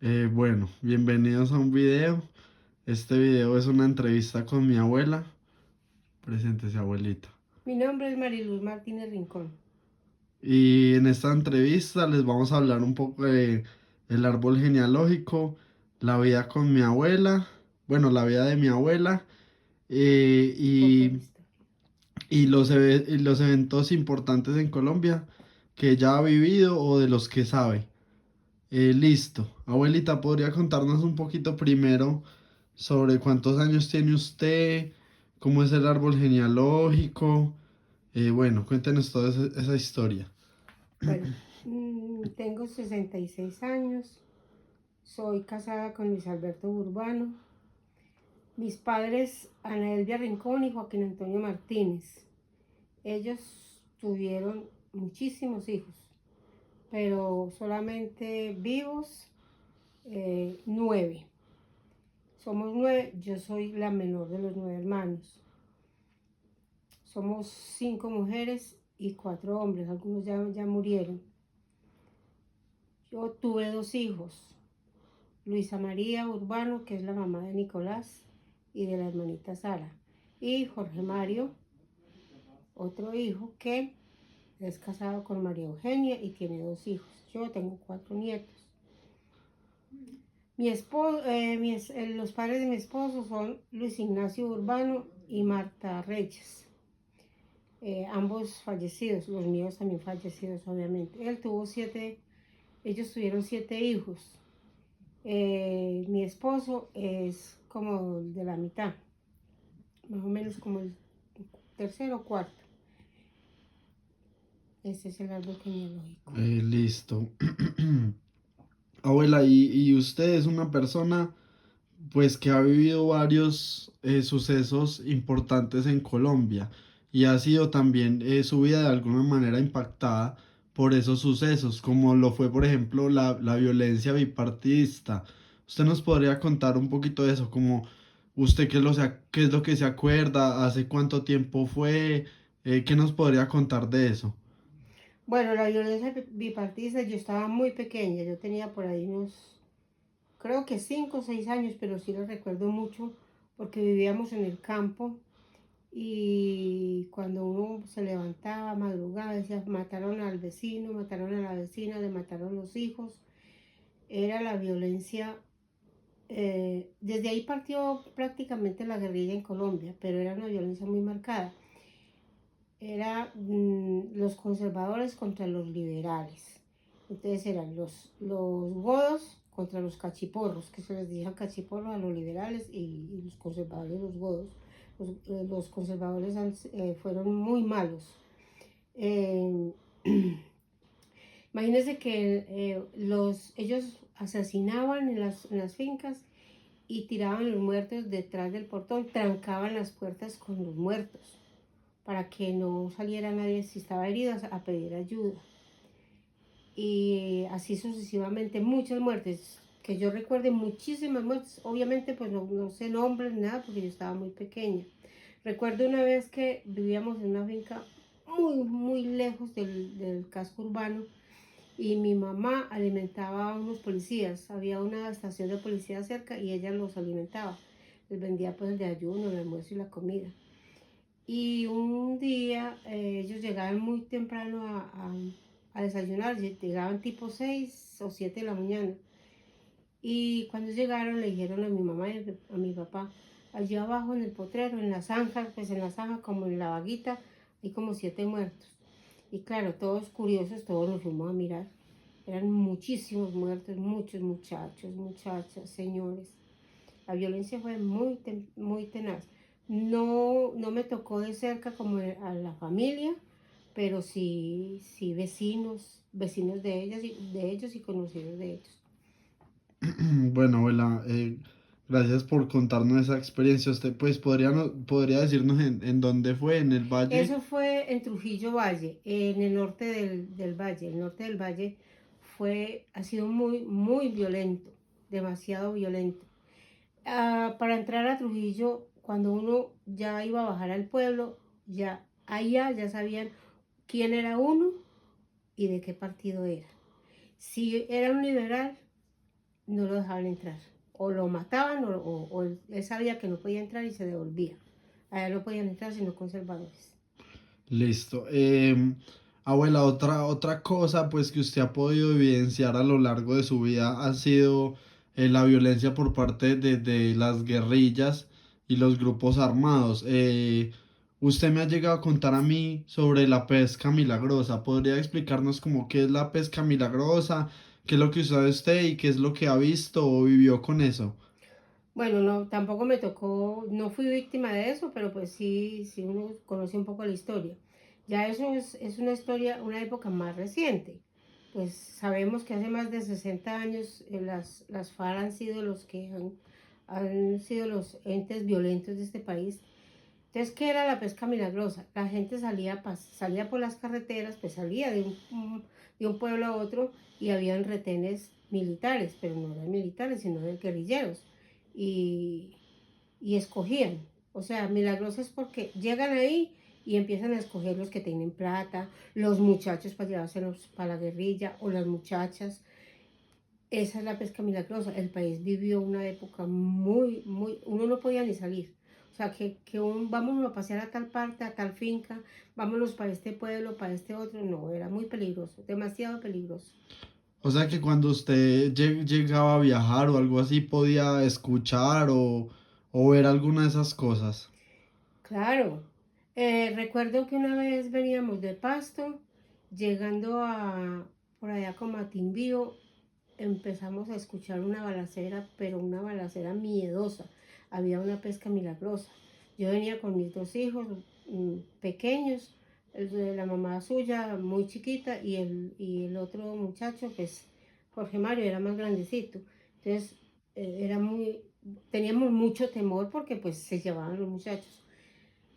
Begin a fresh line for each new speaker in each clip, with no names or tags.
Bueno, bienvenidos a un video. Este video es una entrevista con mi abuela. Preséntese, abuelita.
Mi nombre es Mariluz Martínez Rincón.
Y en esta entrevista les vamos a hablar un poco de el árbol genealógico, la vida con mi abuela, bueno, la vida de mi abuela, eh,
Punto de
y,
vista.
y los eventos importantes en Colombia que ella ha vivido o de los que sabe. Listo. Abuelita, ¿podría contarnos un poquito primero sobre cuántos años tiene usted? ¿Cómo es el árbol genealógico? Bueno, cuéntenos toda esa historia.
Bueno, tengo 66 años. Soy casada con Luis Alberto Urbano. Mis padres, Ana Elvia Rincón y Joaquín Antonio Martínez. Ellos tuvieron muchísimos hijos, pero solamente vivos 9. Somos 9, yo soy la menor de los 9 hermanos. Somos 5 mujeres y 4 hombres, algunos ya murieron. Yo tuve 2 hijos, Luisa María Urbano, que es la mamá de Nicolás y de la hermanita Sara, y Jorge Mario, otro hijo que es casado con María Eugenia y tiene 2 hijos. Yo tengo 4 nietos. Los padres de mi esposo son Luis Ignacio Urbano y Marta Reyes. Ambos fallecidos, los míos también fallecidos, obviamente. Ellos tuvieron 7 hijos. Mi esposo es como de la mitad, más o menos como el tercero o cuarto. Ese es el árbol genealógico.
Listo. Abuela, y usted es una persona pues que ha vivido varios sucesos importantes en Colombia y ha sido también su vida de alguna manera impactada por esos sucesos, como lo fue por ejemplo la violencia bipartidista. ¿Usted nos podría contar un poquito de eso? Como usted qué es lo que se acuerda, hace cuánto tiempo fue, qué nos podría contar de eso?
Bueno, la violencia bipartidista, yo estaba muy pequeña, yo tenía por ahí creo que 5 o 6 años, pero sí lo recuerdo mucho porque vivíamos en el campo y cuando uno se levantaba madrugada, decía, mataron al vecino, mataron a la vecina, le mataron los hijos. Era la violencia. Desde ahí partió prácticamente la guerrilla en Colombia, pero era una violencia muy marcada. Era los conservadores contra los liberales. Entonces eran los godos contra los cachiporros, que se les decía cachiporros a los liberales y los conservadores los godos. Los conservadores fueron muy malos. Eh, Imagínense que ellos asesinaban en las fincas y tiraban los muertos detrás del portón, trancaban las puertas con los muertos para que no saliera nadie si estaba herido a pedir ayuda. Y así sucesivamente, muchas muertes, que yo recuerde muchísimas muertes, obviamente pues no sé nombres, nada, porque yo estaba muy pequeña. Recuerdo una vez que vivíamos en una finca muy lejos del casco urbano y mi mamá alimentaba a unos policías. Había una estación de policía cerca y ella los alimentaba. Les vendía pues el de ayuno, el almuerzo y la comida. Y un día ellos llegaban muy temprano a desayunar, llegaban tipo 6 o 7 de la mañana. Y cuando llegaron le dijeron a mi mamá y a mi papá, allí abajo en el potrero, en la zanja, pues en la zanja como en la vaguita, hay como 7 muertos. Y claro, todos curiosos, todos nos fuimos a mirar. Eran muchísimos muertos, muchos muchachos, muchachas, señores. La violencia fue muy tenaz. No me tocó de cerca como a la familia, pero sí vecinos de ellos y conocidos de ellos.
Bueno, abuela, gracias por contarnos esa experiencia. Usted pues podría decirnos en dónde fue, en el valle.
Eso fue en Trujillo Valle, en el norte del valle. El norte del valle ha sido muy violento, demasiado violento. Para entrar a Trujillo, cuando uno ya iba a bajar al pueblo, ya sabían quién era uno y de qué partido era. Si era un liberal, no lo dejaban entrar. O lo mataban o él sabía que no podía entrar y se devolvía. Allá no podían entrar sino conservadores.
Listo. Abuela, otra cosa pues que usted ha podido evidenciar a lo largo de su vida ha sido la violencia por parte de las guerrillas y los grupos armados. Usted me ha llegado a contar a mí sobre la pesca milagrosa. ¿Podría explicarnos como qué es la pesca milagrosa, qué es lo que usted y qué es lo que ha visto o vivió con eso?
Bueno, no, tampoco me tocó, no fui víctima de eso, pero pues sí, sí uno conoce un poco la historia. Ya eso es una historia, una época más reciente. Pues sabemos que hace más de 60 años las FARC han sido los que han sido los entes violentos de este país. Entonces, ¿qué era la pesca milagrosa? La gente salía por las carreteras, pues salía de un pueblo a otro y habían retenes militares, pero no eran militares, sino de guerrilleros. Y, y escogían. O sea, milagrosa es porque llegan ahí y empiezan a escoger los que tienen plata, los muchachos para llevárselos para la guerrilla o las muchachas. Esa es la pesca milagrosa. El país vivió una época uno no podía ni salir. O sea, vámonos a pasear a tal parte, a tal finca, vámonos para este pueblo, para este otro. No, era muy peligroso, demasiado peligroso.
O sea que cuando usted llegaba a viajar o algo así, podía escuchar o ver alguna de esas cosas.
Claro. Recuerdo que una vez veníamos de Pasto, llegando por allá como a Timbío, empezamos a escuchar una balacera, pero una balacera miedosa. Había una pesca milagrosa. Yo venía con mis dos hijos pequeños, el de la mamá suya muy chiquita y el otro muchacho, pues Jorge Mario era más grandecito. Entonces era teníamos mucho temor porque pues se llevaban los muchachos.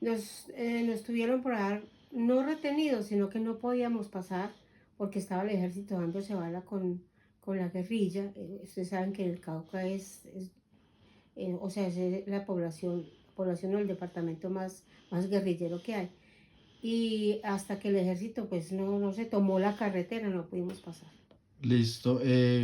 Nos tuvieron por ahí, no retenidos, sino que no podíamos pasar porque estaba el ejército dándose bala con la guerrilla. Ustedes saben que el Cauca o sea, es la población o el departamento más guerrillero que hay. Y hasta que el ejército pues no se tomó la carretera, no pudimos pasar.
Listo.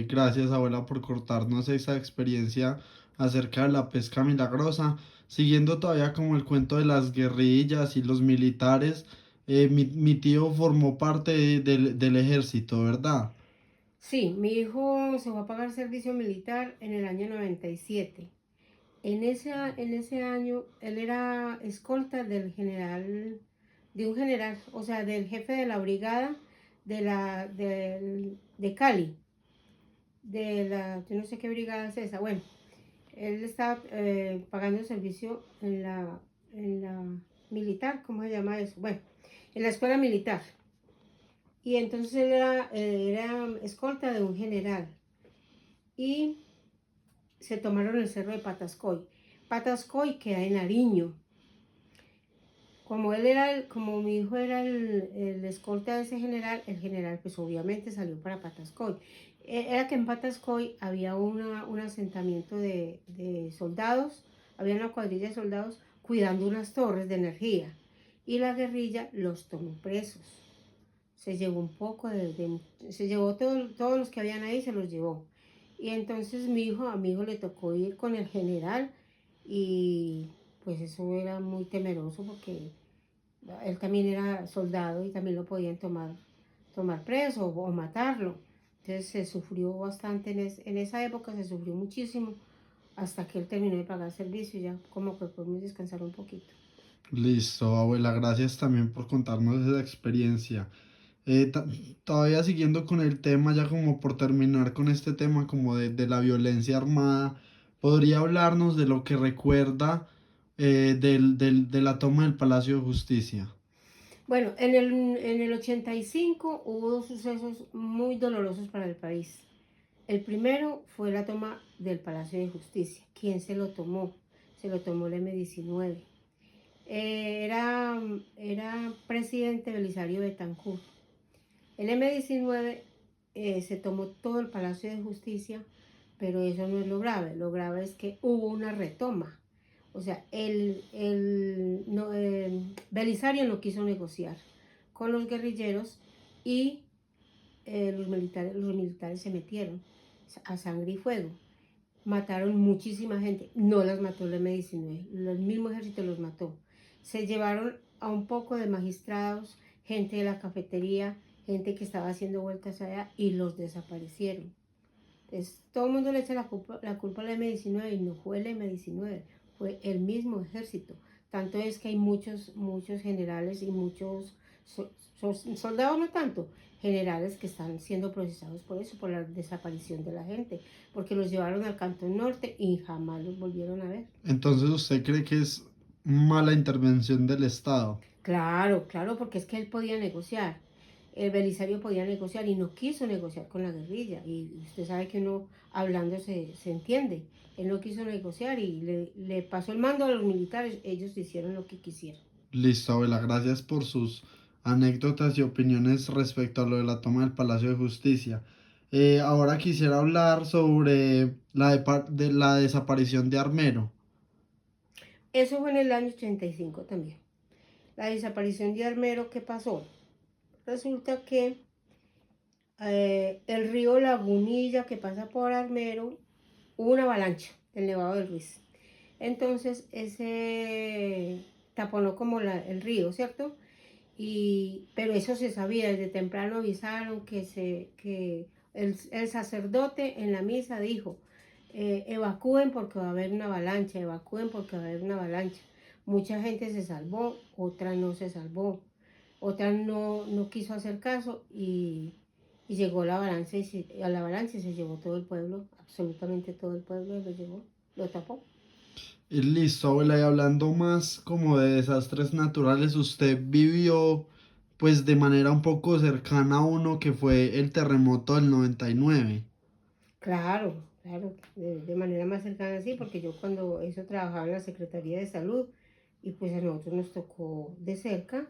Gracias, abuela, por contarnos esa experiencia acerca de la pesca milagrosa. Siguiendo todavía como el cuento de las guerrillas y los militares, mi tío formó parte del ejército, ¿verdad?
Sí, mi hijo se fue a pagar servicio militar en el año 97. En ese año él era escolta de un general, o sea, del jefe de la brigada de Cali, yo no sé qué brigada es esa. Bueno, él estaba pagando servicio en la militar, ¿cómo se llama eso? Bueno, en la escuela militar. Y entonces él era escolta de un general. Y se tomaron el cerro de Patascoy. Patascoy queda en Nariño. Como mi hijo era el escolta de ese general, el general pues obviamente salió para Patascoy. Era que en Patascoy había un asentamiento de soldados, había una cuadrilla de soldados cuidando unas torres de energía y la guerrilla los tomó presos. Se llevó un poco se llevó todos los que habían ahí, se los llevó. Y entonces a mi hijo le tocó ir con el general y pues eso era muy temeroso porque él también era soldado y también lo podían tomar preso o matarlo. Entonces se sufrió bastante en esa época, se sufrió muchísimo hasta que él terminó de pagar servicio y ya como que podemos descansar un poquito.
Listo, abuela, gracias también por contarnos esa experiencia. Eh, ta- Todavía siguiendo con el tema, ya como por terminar con este tema como de la violencia armada, ¿podría hablarnos de lo que recuerda de la toma del Palacio de Justicia?
Bueno, en el 85 hubo dos sucesos muy dolorosos para el país. El primero fue la toma del Palacio de Justicia. ¿Quién se lo tomó? Se lo tomó el M-19. Era presidente Belisario Betancourt. El M-19 se tomó todo el Palacio de Justicia, pero eso no es lo grave. Lo grave es que hubo una retoma. O sea, Belisario no quiso negociar con los guerrilleros y los militares se metieron. a sangre y fuego. Mataron muchísima gente, no las mató el M-19, el mismo ejército los mató. Se llevaron a un poco de magistrados, gente de la cafetería, gente que estaba haciendo vueltas allá y los desaparecieron. Entonces, todo el mundo le echa la culpa al M-19 y no fue el M-19, fue el mismo ejército. Tanto es que hay muchos generales y muchos soldados, no tanto, generales que están siendo procesados por eso, por la desaparición de la gente, porque los llevaron al Cantón Norte y jamás los volvieron a ver.
Entonces, ¿usted cree que es mala intervención del Estado?
Claro, claro, porque es que él podía negociar. El Belisario podía negociar y no quiso negociar con la guerrilla. Y usted sabe que uno hablando se entiende. Él no quiso negociar y le pasó el mando a los militares. Ellos hicieron lo que quisieron.
Listo, abuela, gracias por sus anécdotas y opiniones respecto a lo de la toma del Palacio de Justicia. Ahora quisiera hablar sobre de la desaparición de Armero.
Eso fue en el año 85 también. La desaparición de Armero, ¿qué pasó? Resulta que el río Lagunilla que pasa por Armero, hubo una avalancha del Nevado del Ruiz. Entonces ese taponó como el río, ¿cierto? Pero eso se sabía, desde temprano avisaron que el sacerdote en la misa dijo, evacúen porque va a haber una avalancha, evacúen porque va a haber una avalancha. Mucha gente se salvó, otra no se salvó, otra no quiso hacer caso y llegó la avalancha a la avalancha y se llevó todo el pueblo, absolutamente todo el pueblo lo llevó, lo tapó.
Y listo, abuela, y hablando más como de desastres naturales, usted vivió pues de manera un poco cercana a uno que fue el terremoto del 99.
Claro, claro, de manera más cercana sí, porque yo cuando eso trabajaba en la Secretaría de Salud y pues a nosotros nos tocó de cerca,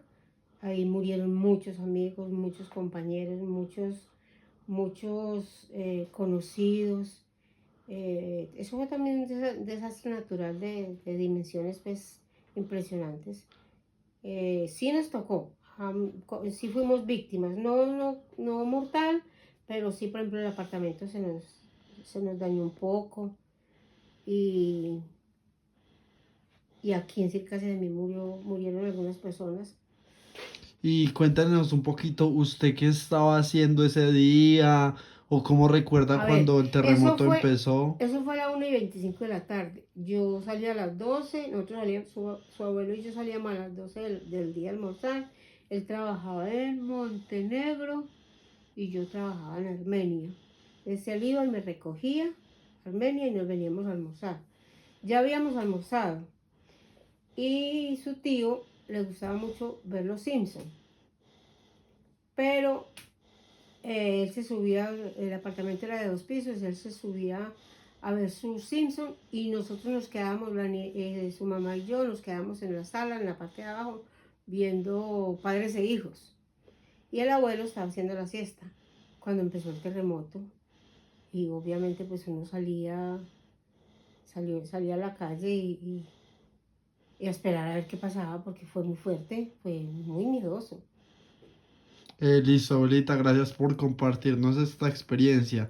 ahí murieron muchos amigos, muchos compañeros, muchos conocidos. Eso fue también un desastre natural de dimensiones pues impresionantes. Sí nos tocó, sí fuimos víctimas, no mortal, pero sí, por ejemplo, el apartamento se nos dañó un poco y, y aquí en cerca de mí murieron algunas personas.
Y cuéntanos un poquito, ¿usted qué estaba haciendo ese día? ¿O cómo recuerda
A ver,
cuando el terremoto empezó?
eso fue a la 1:25 de la tarde. Yo salí a las 12, nosotros salíamos, su abuelo y yo salíamos a las 12 del día a almorzar. Él trabajaba en Montenegro y yo trabajaba en Armenia. Él iba y me recogía a Armenia y nos veníamos a almorzar. Ya habíamos almorzado y su tío le gustaba mucho ver Los Simpsons, pero él se subía, el apartamento era de 2 pisos, él se subía a ver sus Simpson y nosotros nos quedábamos, su mamá y yo nos quedamos en la sala, en la parte de abajo, viendo Padres e Hijos. Y el abuelo estaba haciendo la siesta cuando empezó el terremoto y obviamente pues uno salía a la calle y a esperar a ver qué pasaba porque fue muy fuerte, fue muy miedoso.
Listo, abuelita, gracias por compartirnos esta experiencia.